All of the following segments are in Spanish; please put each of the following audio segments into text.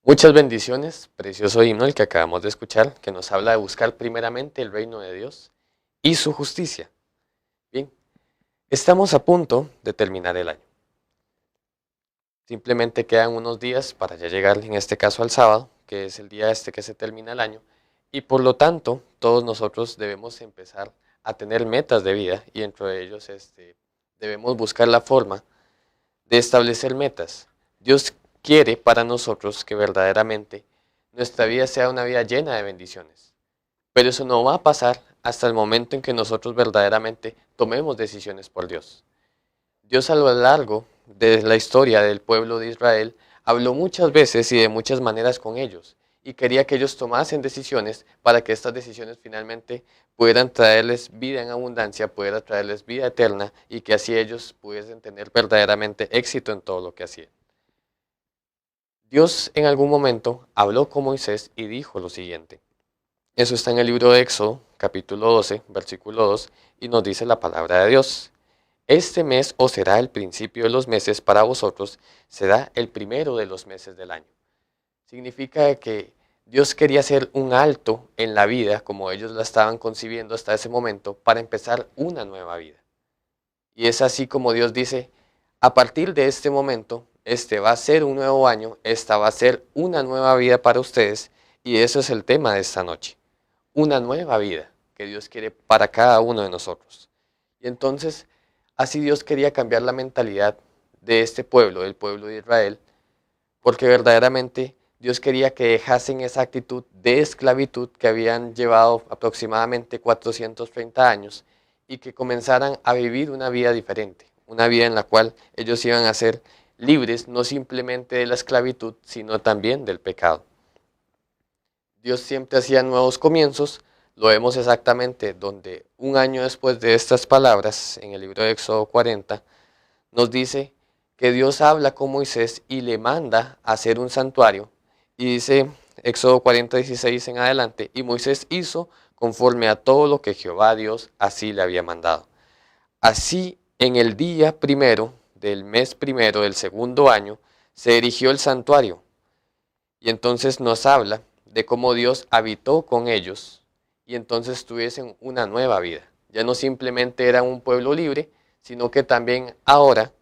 Muchas bendiciones, precioso himno el que acabamos de escuchar, que nos habla de buscar primeramente el reino de Dios y su justicia. Bien, estamos a punto de terminar el año. Simplemente quedan unos días para ya llegar, en este caso al sábado, que es el día que se termina el año, y por lo tanto todos nosotros debemos empezar a tener metas de vida y dentro de ellos debemos buscar la forma de establecer metas. Dios quiere para nosotros que verdaderamente nuestra vida sea una vida llena de bendiciones. Pero eso no va a pasar hasta el momento en que nosotros verdaderamente tomemos decisiones por Dios. Dios a lo largo de la historia del pueblo de Israel habló muchas veces y de muchas maneras con ellos y quería que ellos tomasen decisiones para que estas decisiones finalmente pudieran traerles vida en abundancia, pudieran traerles vida eterna y que así ellos pudiesen tener verdaderamente éxito en todo lo que hacían. Dios en algún momento habló con Moisés y dijo lo siguiente. Eso está en el libro de Éxodo, capítulo 12, versículo 2, y nos dice la palabra de Dios. Este mes os será el principio de los meses para vosotros, será el primero de los meses del año. Significa que Dios quería hacer un alto en la vida, como ellos la estaban concibiendo hasta ese momento, para empezar una nueva vida. Y es así como Dios dice, a partir de este momento, este va a ser un nuevo año, esta va a ser una nueva vida para ustedes, y eso es el tema de esta noche. Una nueva vida que Dios quiere para cada uno de nosotros. Y entonces, así Dios quería cambiar la mentalidad de este pueblo, del pueblo de Israel, porque verdaderamente Dios quería que dejasen esa actitud de esclavitud que habían llevado aproximadamente 430 años y que comenzaran a vivir una vida diferente, una vida en la cual ellos iban a ser libres no simplemente de la esclavitud, sino también del pecado. Dios siempre hacía nuevos comienzos, lo vemos exactamente donde un año después de estas palabras, en el libro de Éxodo 40, nos dice que Dios habla con Moisés y le manda a hacer un santuario. Y dice Éxodo 40, 16 en adelante, y Moisés hizo conforme a todo lo que Jehová Dios así le había mandado. Así, en el día primero del mes primero del segundo año, se erigió el santuario. Y entonces nos habla de cómo Dios habitó con ellos y entonces tuviesen una nueva vida. Ya no simplemente eran un pueblo libre, sino que también ahora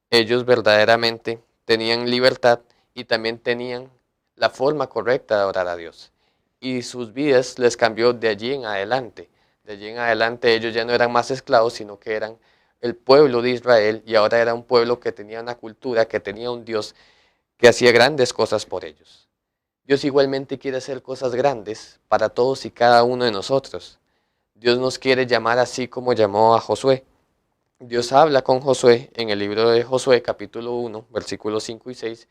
ellos verdaderamente tenían libertad y también tenían la forma correcta de adorar a Dios. Y sus vidas les cambió de allí en adelante. De allí en adelante ellos ya no eran más esclavos, sino que eran el pueblo de Israel y ahora era un pueblo que tenía una cultura, que tenía un Dios que hacía grandes cosas por ellos. Dios igualmente quiere hacer cosas grandes para todos y cada uno de nosotros. Dios nos quiere llamar así como llamó a Josué. Dios habla con Josué en el libro de Josué capítulo 1, versículos 5 y 6,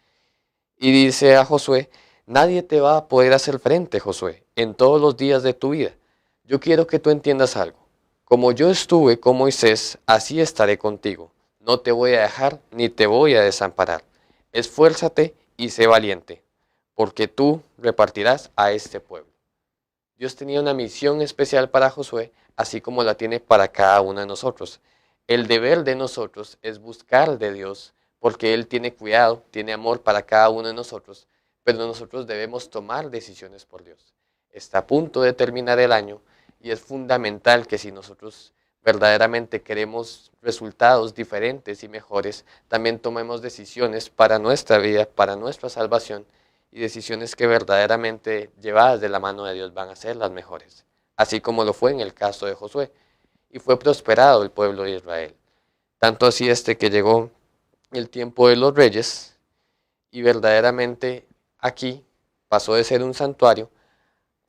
y dice a Josué, nadie te va a poder hacer frente, Josué, en todos los días de tu vida. Yo quiero que tú entiendas algo. Como yo estuve con Moisés, así estaré contigo. No te voy a dejar ni te voy a desamparar. Esfuérzate y sé valiente, porque tú repartirás a este pueblo. Dios tenía una misión especial para Josué, así como la tiene para cada uno de nosotros. El deber de nosotros es buscar de Dios, porque Él tiene cuidado, tiene amor para cada uno de nosotros, pero nosotros debemos tomar decisiones por Dios. Está a punto de terminar el año y es fundamental que si nosotros verdaderamente queremos resultados diferentes y mejores, también tomemos decisiones para nuestra vida, para nuestra salvación, y decisiones que verdaderamente llevadas de la mano de Dios van a ser las mejores, así como lo fue en el caso de Josué. Y fue prosperado el pueblo de Israel. Tanto así que llegó el tiempo de los reyes y verdaderamente aquí pasó de ser un santuario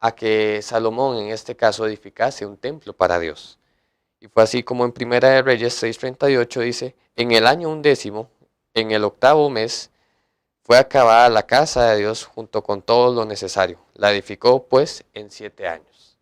a que Salomón en este caso edificase un templo para Dios. Y fue así como en Primera de Reyes 6:38 dice, en el año 11, en el 8º mes, fue acabada la casa de Dios junto con todo lo necesario. La edificó pues en 7 años.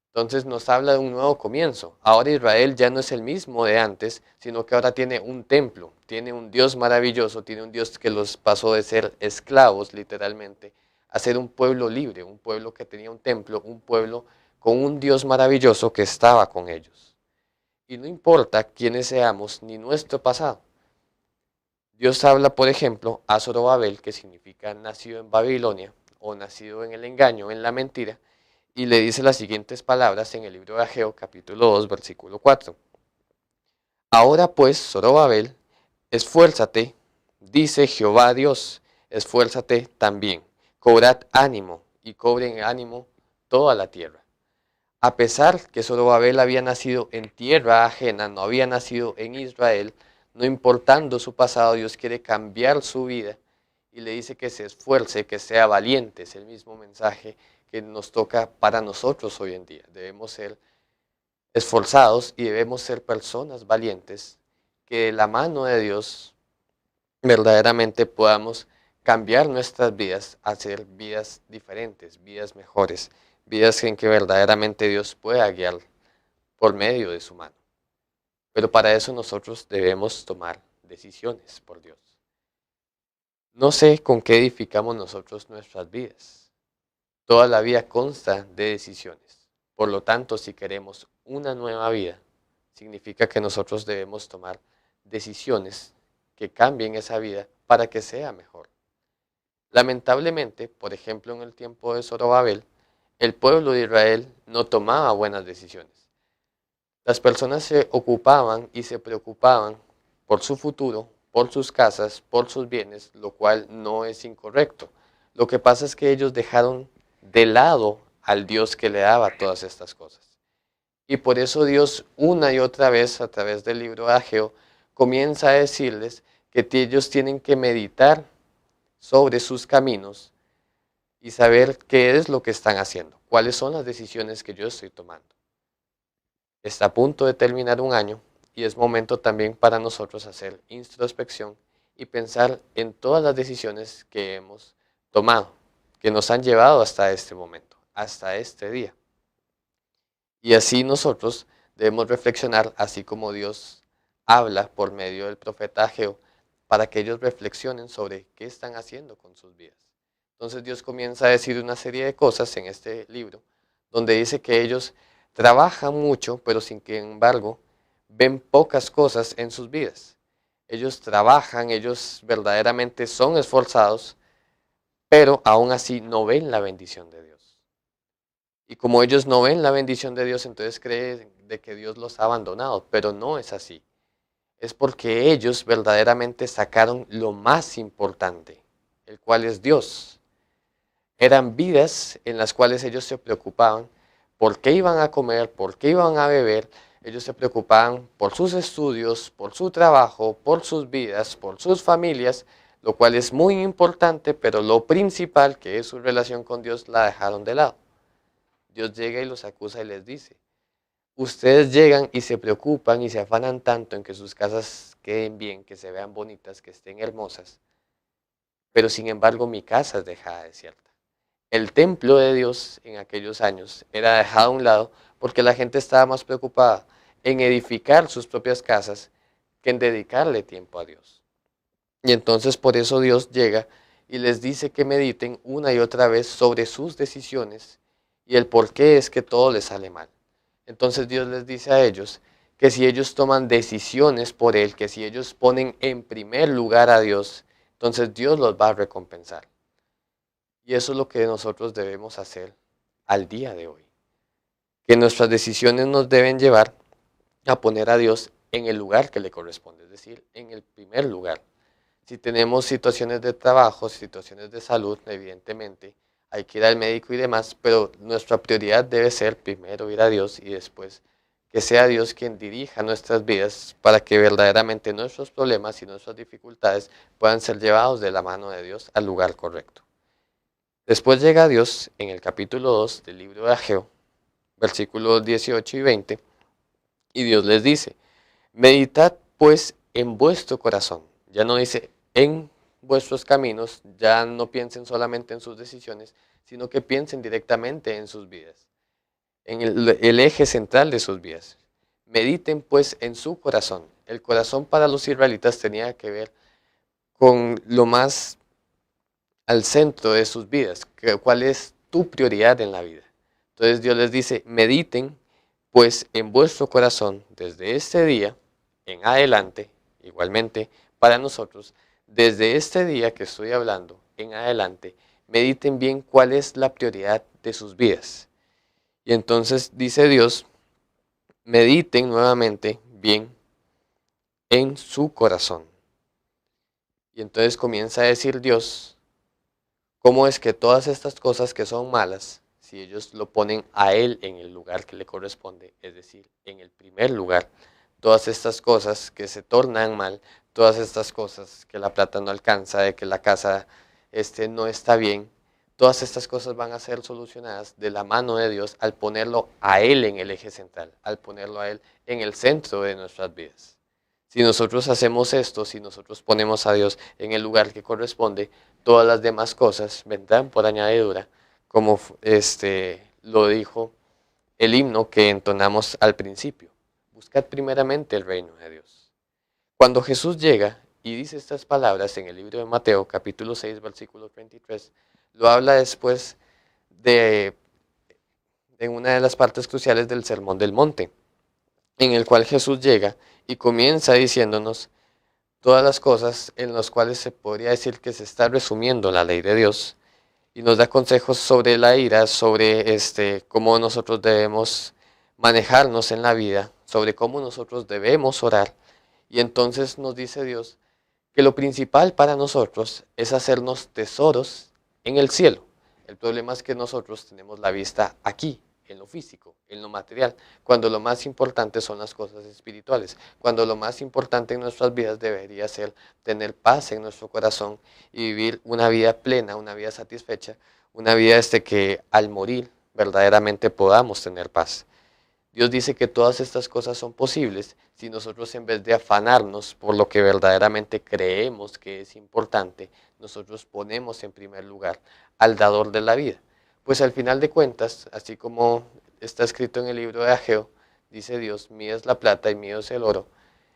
Entonces nos habla de un nuevo comienzo. Ahora Israel ya no es el mismo de antes, sino que ahora tiene un templo, tiene un Dios maravilloso, tiene un Dios que los pasó de ser esclavos literalmente a ser un pueblo libre, un pueblo que tenía un templo, un pueblo con un Dios maravilloso que estaba con ellos. Y no importa quiénes seamos ni nuestro pasado. Dios habla, por ejemplo, a Zorobabel, que significa nacido en Babilonia, o nacido en el engaño, en la mentira, y le dice las siguientes palabras en el libro de Ageo, capítulo 2, versículo 4. Ahora pues, Zorobabel, esfuérzate, dice Jehová Dios, esfuérzate también, cobrad ánimo, y cobren ánimo toda la tierra. A pesar que Zorobabel había nacido en tierra ajena, no había nacido en Israel, no importando su pasado, Dios quiere cambiar su vida y le dice que se esfuerce, que sea valiente. Es el mismo mensaje que nos toca para nosotros hoy en día. Debemos ser esforzados y debemos ser personas valientes que de la mano de Dios verdaderamente podamos cambiar nuestras vidas, hacer vidas diferentes, vidas mejores, vidas en que verdaderamente Dios pueda guiar por medio de su mano. Pero para eso nosotros debemos tomar decisiones por Dios. No sé con qué edificamos nosotros nuestras vidas. Toda la vida consta de decisiones. Por lo tanto, si queremos una nueva vida, significa que nosotros debemos tomar decisiones que cambien esa vida para que sea mejor. Lamentablemente, por ejemplo, en el tiempo de Zorobabel, el pueblo de Israel no tomaba buenas decisiones. Las personas se ocupaban y se preocupaban por su futuro, por sus casas, por sus bienes, lo cual no es incorrecto. Lo que pasa es que ellos dejaron de lado al Dios que le daba todas estas cosas. Y por eso Dios una y otra vez a través del libro de Ageo comienza a decirles que ellos tienen que meditar sobre sus caminos y saber qué es lo que están haciendo, cuáles son las decisiones que yo estoy tomando. Está a punto de terminar un año y es momento también para nosotros hacer introspección y pensar en todas las decisiones que hemos tomado, que nos han llevado hasta este momento, hasta este día. Y así nosotros debemos reflexionar, así como Dios habla por medio del profeta Ageo, para que ellos reflexionen sobre qué están haciendo con sus vidas. Entonces Dios comienza a decir una serie de cosas en este libro, donde dice que ellos trabajan mucho, pero sin que embargo ven pocas cosas en sus vidas. Ellos trabajan, ellos verdaderamente son esforzados, pero aún así no ven la bendición de Dios. Y como ellos no ven la bendición de Dios, entonces creen de que Dios los ha abandonado, pero no es así. Es porque ellos verdaderamente sacaron lo más importante, el cual es Dios. Eran vidas en las cuales ellos se preocupaban por qué iban a comer, por qué iban a beber. Ellos se preocupaban por sus estudios, por su trabajo, por sus vidas, por sus familias, lo cual es muy importante, pero lo principal, que es su relación con Dios, la dejaron de lado. Dios llega y los acusa y les dice, ustedes llegan y se preocupan y se afanan tanto en que sus casas queden bien, que se vean bonitas, que estén hermosas, pero sin embargo mi casa es dejada desierta. El templo de Dios en aquellos años era dejado a un lado porque la gente estaba más preocupada en edificar sus propias casas que en dedicarle tiempo a Dios. Y entonces por eso Dios llega y les dice que mediten una y otra vez sobre sus decisiones y el por qué es que todo les sale mal. Entonces Dios les dice a ellos que si ellos toman decisiones por Él, que si ellos ponen en primer lugar a Dios, entonces Dios los va a recompensar. Y eso es lo que nosotros debemos hacer al día de hoy. Que nuestras decisiones nos deben llevar a poner a Dios en el lugar que le corresponde, es decir, en el primer lugar. Si tenemos situaciones de trabajo, situaciones de salud, evidentemente hay que ir al médico y demás, pero nuestra prioridad debe ser primero ir a Dios y después que sea Dios quien dirija nuestras vidas para que verdaderamente nuestros problemas y nuestras dificultades puedan ser llevados de la mano de Dios al lugar correcto. Después llega Dios en el capítulo 2 del libro de Ageo, versículos 18 y 20, y Dios les dice, meditad pues en vuestro corazón. Ya no dice en vuestros caminos, ya no piensen solamente en sus decisiones, sino que piensen directamente en sus vidas, en el eje central de sus vidas. Mediten pues en su corazón. El corazón para los israelitas tenía que ver con lo más al centro de sus vidas, cuál es tu prioridad en la vida. Entonces Dios les dice, mediten pues en vuestro corazón desde este día en adelante, igualmente para nosotros, Desde este día que estoy hablando en adelante, mediten bien cuál es la prioridad de sus vidas. Y entonces dice Dios, mediten nuevamente bien en su corazón. Y entonces comienza a decir Dios, cómo es que todas estas cosas que son malas, si ellos lo ponen a Él en el lugar que le corresponde, es decir, en el primer lugar, todas estas cosas que se tornan mal, todas estas cosas que la plata no alcanza, de que la casa no está bien, todas estas cosas van a ser solucionadas de la mano de Dios al ponerlo a Él en el eje central, al ponerlo a Él en el centro de nuestras vidas. Si nosotros hacemos esto, si nosotros ponemos a Dios en el lugar que corresponde, todas las demás cosas vendrán por añadidura, como lo dijo el himno que entonamos al principio. Buscad primeramente el reino de Dios. Cuando Jesús llega y dice estas palabras en el libro de Mateo, capítulo 6, versículo 33, lo habla después de en una de las partes cruciales del Sermón del Monte, en el cual Jesús llega y comienza diciéndonos todas las cosas en las cuales se podría decir que se está resumiendo la ley de Dios, y nos da consejos sobre la ira, sobre cómo nosotros debemos manejarnos en la vida, sobre cómo nosotros debemos orar. Y entonces nos dice Dios que lo principal para nosotros es hacernos tesoros en el cielo. El problema es que nosotros tenemos la vista aquí, en lo físico, en lo material, cuando lo más importante son las cosas espirituales, cuando lo más importante en nuestras vidas debería ser tener paz en nuestro corazón y vivir una vida plena, una vida satisfecha, una vida que al morir verdaderamente podamos tener paz. Dios dice que todas estas cosas son posibles si nosotros, en vez de afanarnos por lo que verdaderamente creemos que es importante, nosotros ponemos en primer lugar al dador de la vida. Pues al final de cuentas, así como está escrito en el libro de Ageo, dice Dios, mío es la plata y mío es el oro,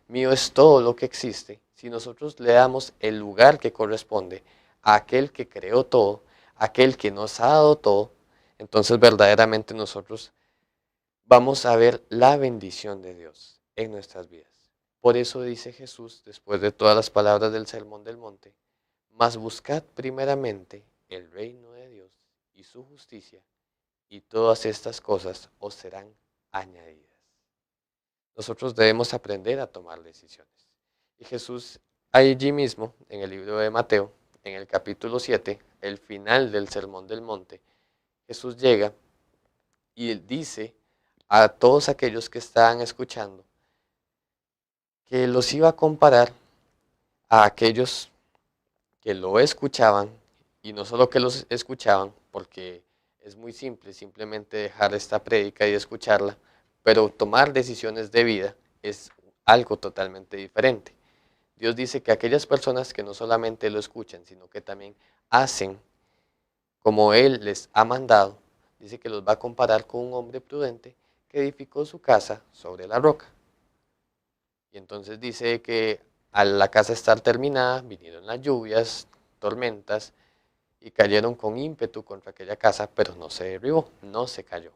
mío es todo lo que existe. Si nosotros le damos el lugar que corresponde a aquel que creó todo, a aquel que nos ha dado todo, entonces verdaderamente nosotros vamos a ver la bendición de Dios en nuestras vidas. Por eso dice Jesús, después de todas las palabras del Sermón del Monte, mas buscad primeramente el reino de Dios y su justicia, y todas estas cosas os serán añadidas. Nosotros debemos aprender a tomar decisiones. Y Jesús, allí mismo, en el libro de Mateo, en el capítulo 7, el final del Sermón del Monte, Jesús llega y dice a todos aquellos que estaban escuchando que los iba a comparar a aquellos que lo escuchaban, y no solo que los escuchaban, porque es muy simple simplemente dejar esta prédica y escucharla, pero tomar decisiones de vida es algo totalmente diferente. Dios dice que aquellas personas que no solamente lo escuchan, sino que también hacen como Él les ha mandado, dice que los va a comparar con un hombre prudente que edificó su casa sobre la roca. Y entonces dice que al la casa estar terminada, vinieron las lluvias, tormentas, y cayeron con ímpetu contra aquella casa, pero no se derribó, no se cayó,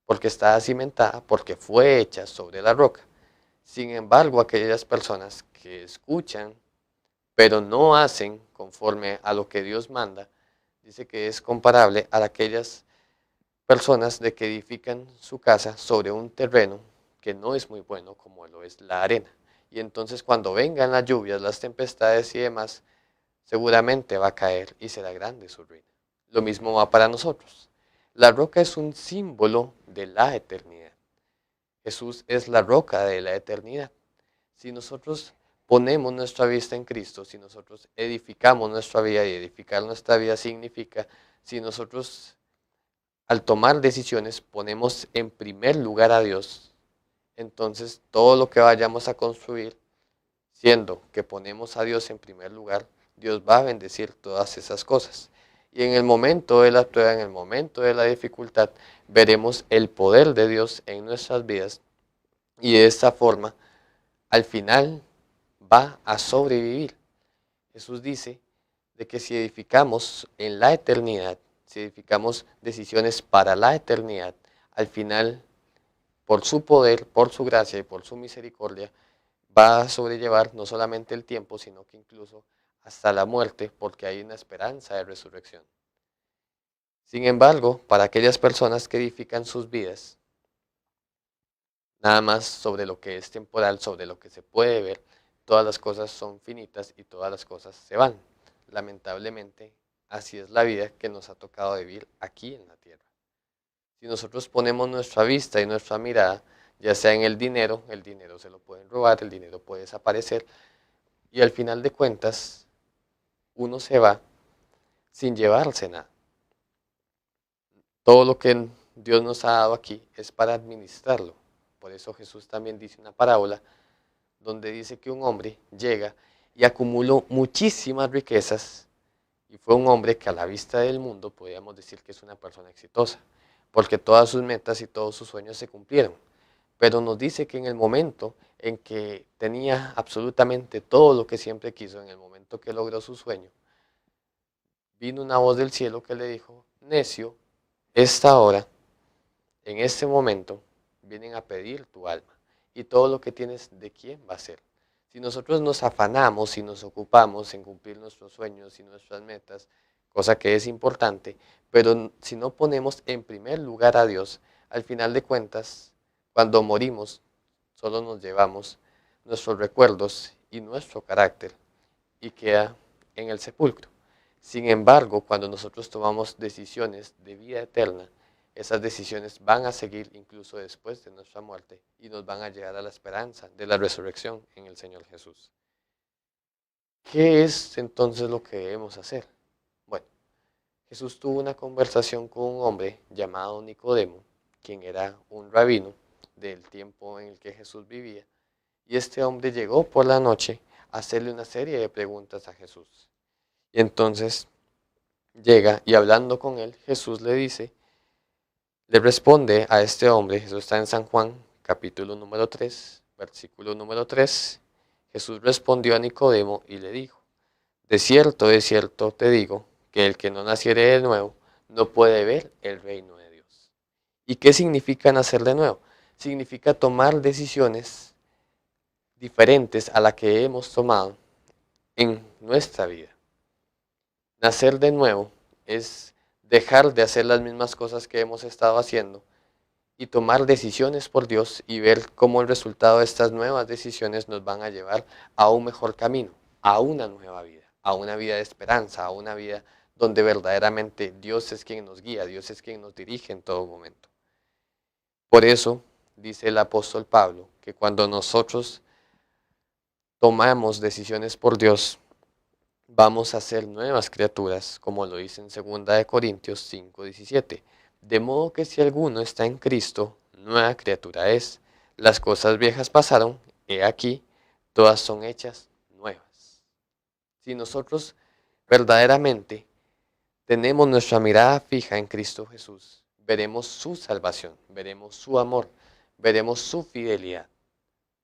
porque estaba cimentada, porque fue hecha sobre la roca. Sin embargo, aquellas personas que escuchan, pero no hacen conforme a lo que Dios manda, dice que es comparable a aquellas personas de que edifican su casa sobre un terreno que no es muy bueno, como lo es la arena. Y entonces cuando vengan las lluvias, las tempestades y demás, seguramente va a caer y será grande su ruina. Lo mismo va para nosotros. La roca es un símbolo de la eternidad. Jesús es la roca de la eternidad. Si nosotros ponemos nuestra vista en Cristo, si nosotros edificamos nuestra vida, y edificar nuestra vida significa, si nosotros al tomar decisiones ponemos en primer lugar a Dios, entonces todo lo que vayamos a construir, siendo que ponemos a Dios en primer lugar, Dios va a bendecir todas esas cosas. Y en el momento de la prueba, en el momento de la dificultad, veremos el poder de Dios en nuestras vidas, y de esta forma, al final, va a sobrevivir. Jesús dice de que si edificamos en la eternidad, si edificamos decisiones para la eternidad, al final, por su poder, por su gracia y por su misericordia, va a sobrellevar no solamente el tiempo, sino que incluso hasta la muerte, porque hay una esperanza de resurrección. Sin embargo, para aquellas personas que edifican sus vidas, nada más sobre lo que es temporal, sobre lo que se puede ver, todas las cosas son finitas y todas las cosas se van. Lamentablemente, así es la vida que nos ha tocado vivir aquí en la tierra. Si nosotros ponemos nuestra vista y nuestra mirada, ya sea en el dinero se lo pueden robar, el dinero puede desaparecer y al final de cuentas uno se va sin llevarse nada. Todo lo que Dios nos ha dado aquí es para administrarlo. Por eso Jesús también dice una parábola donde dice que un hombre llega y acumuló muchísimas riquezas y fue un hombre que a la vista del mundo podríamos decir que es una persona exitosa, porque todas sus metas y todos sus sueños se cumplieron. Pero nos dice que en el momento en que tenía absolutamente todo lo que siempre quiso, en el momento que logró su sueño, vino una voz del cielo que le dijo: necio, esta hora, en este momento, vienen a pedir tu alma. Y todo lo que tienes, ¿de quién va a ser? Si nosotros nos afanamos y nos ocupamos en cumplir nuestros sueños y nuestras metas, cosa que es importante, pero si no ponemos en primer lugar a Dios, al final de cuentas, cuando morimos, solo nos llevamos nuestros recuerdos y nuestro carácter y queda en el sepulcro. Sin embargo, cuando nosotros tomamos decisiones de vida eterna, esas decisiones van a seguir incluso después de nuestra muerte y nos van a llegar a la esperanza de la resurrección en el Señor Jesús. ¿Qué es entonces lo que debemos hacer? Bueno, Jesús tuvo una conversación con un hombre llamado Nicodemo, quien era un rabino del tiempo en el que Jesús vivía, y este hombre llegó por la noche a hacerle una serie de preguntas a Jesús. Y entonces llega y hablando con él, Jesús le responde a este hombre, eso está en San Juan, capítulo número 3, versículo número 3. Jesús respondió a Nicodemo y le dijo: de cierto te digo, que el que no naciere de nuevo no puede ver el reino de Dios. ¿Y qué significa nacer de nuevo? Significa tomar decisiones diferentes a las que hemos tomado en nuestra vida. Nacer de nuevo es dejar de hacer las mismas cosas que hemos estado haciendo y tomar decisiones por Dios y ver cómo el resultado de estas nuevas decisiones nos van a llevar a un mejor camino, a una nueva vida, a una vida de esperanza, a una vida donde verdaderamente Dios es quien nos guía, Dios es quien nos dirige en todo momento. Por eso dice el apóstol Pablo que cuando nosotros tomamos decisiones por Dios, vamos a ser nuevas criaturas, como lo dice en 2 Corintios 5:17. De modo que si alguno está en Cristo, nueva criatura es. Las cosas viejas pasaron, he aquí, todas son hechas nuevas. Si nosotros verdaderamente tenemos nuestra mirada fija en Cristo Jesús, veremos su salvación, veremos su amor, veremos su fidelidad.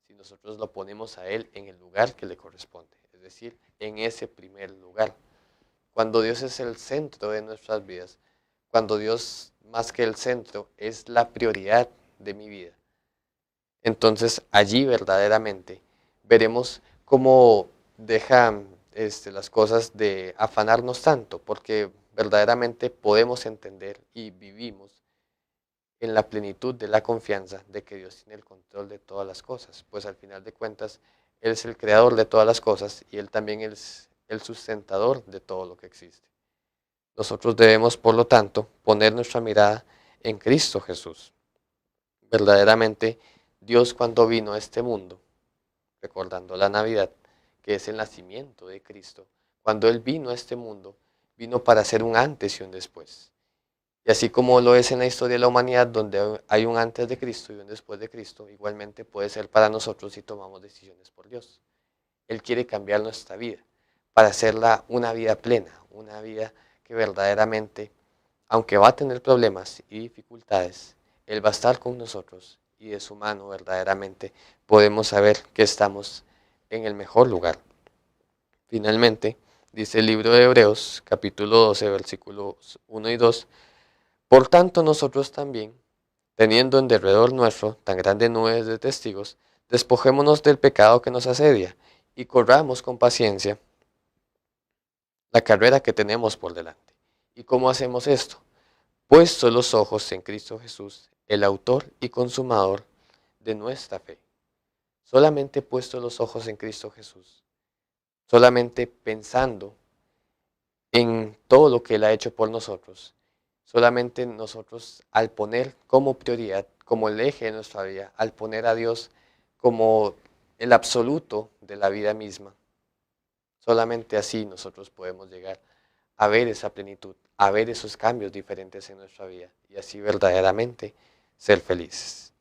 Si nosotros lo ponemos a Él en el lugar que le corresponde, es decir, en ese primer lugar. Cuando Dios es el centro de nuestras vidas, cuando Dios más que el centro es la prioridad de mi vida, entonces allí verdaderamente veremos cómo dejan las cosas de afanarnos tanto, porque verdaderamente podemos entender y vivimos en la plenitud de la confianza de que Dios tiene el control de todas las cosas, pues al final de cuentas Él es el creador de todas las cosas y Él también es el sustentador de todo lo que existe. Nosotros debemos, por lo tanto, poner nuestra mirada en Cristo Jesús. Verdaderamente, Dios cuando vino a este mundo, recordando la Navidad, que es el nacimiento de Cristo, cuando Él vino a este mundo, vino para hacer un antes y un después. Y así como lo es en la historia de la humanidad, donde hay un antes de Cristo y un después de Cristo, igualmente puede ser para nosotros si tomamos decisiones por Dios. Él quiere cambiar nuestra vida para hacerla una vida plena, una vida que verdaderamente, aunque va a tener problemas y dificultades, Él va a estar con nosotros y de su mano verdaderamente podemos saber que estamos en el mejor lugar. Finalmente, dice el libro de Hebreos, capítulo 12, versículos 1 y 2, por tanto nosotros también, teniendo en derredor nuestro tan grandes nubes de testigos, despojémonos del pecado que nos asedia y corramos con paciencia la carrera que tenemos por delante. ¿Y cómo hacemos esto? Puesto los ojos en Cristo Jesús, el autor y consumador de nuestra fe. Solamente puesto los ojos en Cristo Jesús, solamente pensando en todo lo que Él ha hecho por nosotros, solamente nosotros al poner como prioridad, como el eje de nuestra vida, al poner a Dios como el absoluto de la vida misma, solamente así nosotros podemos llegar a ver esa plenitud, a ver esos cambios diferentes en nuestra vida y así verdaderamente ser felices.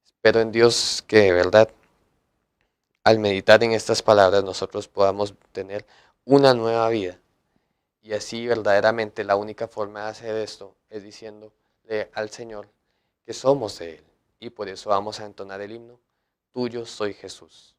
Espero en Dios que de verdad al meditar en estas palabras nosotros podamos tener una nueva vida. Y así verdaderamente la única forma de hacer esto es diciéndole al Señor que somos de Él. Y por eso vamos a entonar el himno, Tuyo soy Jesús.